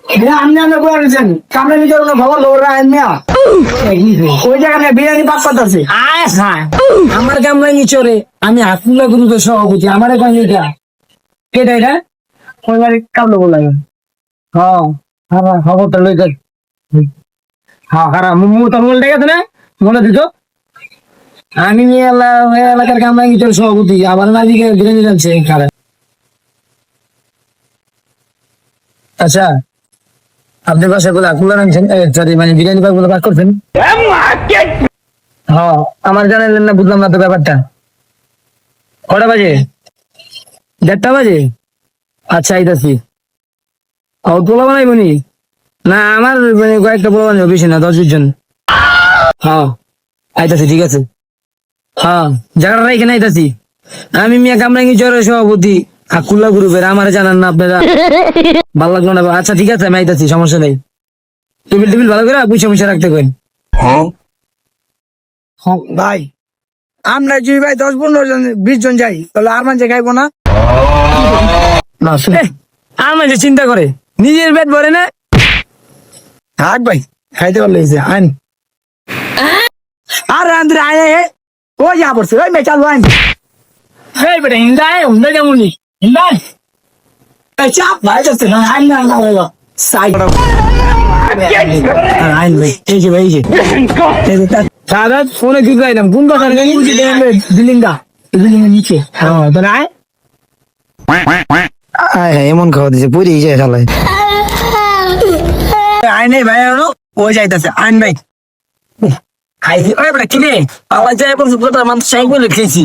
আপনি আমরা করে আনছেন কামড়ে নিতে খবর লোকরা আনমিয়া ওই জায়গায় বিরিয়ানি পাক করতেছে আয় হ্যাঁ আমার কামড়াই নিচরে আমি হাতুল্লা গ্রুপের সভাপতি আমার কাছে এটা কেটা এটা ওই বাড়ি কামড়ে বললাম হ্যাঁ হ্যাঁ খবরটা লই যাক হ্যাঁ খারাপ মোটা মোল ঠিক আছে না মনে দিত আমি এলাকার কামড়াই নিচর সভাপতি আমার নাজিকে বিরিয়ানি জানছে খারাপ আচ্ছা আপনি বাসায় বলে আকুলা রাখছেন সরি মানে বিরিয়ানি পাক বলে পাক করছেন হ্যাঁ আমার জানালেন না বুঝলাম না তো ব্যাপারটা কটা বাজে 1:30 বাজে আচ্ছা আইতাছি ও তোলা বানাইব নি না আমার মানে কয়েকটা পোলা বানাইব বেশি না 10-20 জন হ্যাঁ আইতাছি ঠিক আছে হ্যাঁ জায়গাটা এখানে আইতাছি আমি মিয়া কামরাঙ্গি চরের সভাপতি আকুল্লা গ্রুপের আমার জানান না আপনারা ভালো লাগলো না আচ্ছা ঠিক আছে আমি আইতাছি সমস্যা নেই টেবিল টেবিল ভালো করে পয়সা পয়সা রাখতে করেন ভাই আমরা যদি ভাই 10-15 জন 20 জন যাই তাহলে আর মানুষ খাইবো না না শুনে আমার যে চিন্তা করে নিজের পেট ভরে না থাক ভাই খাইতে পারলে আইন আর আন্দ্রে আয় ও যা পড়ছে ওই মে চালু আইন এই বেটা হিন্দায় হুন্ডা কেমনি হিন্দায় এই চাপ ভাই যাচ্ছে না আইন না না সাই আইন ভাই এই যে ভাই এই যে দাদা ফোনে কি গাইলাম কোন কথা জানি বিল্ডিংটা বিল্ডিংয়ের নিচে হ্যাঁ তো নাই এমন খাওয়া দিছে পুরি যায় শালায় আইনে ভাই ও যাইতাছে আইন ভাই খাইছি ওই বেটা কিনে পাওয়া যায় বলছে কথা মানুষ চাই বলে খেয়েছি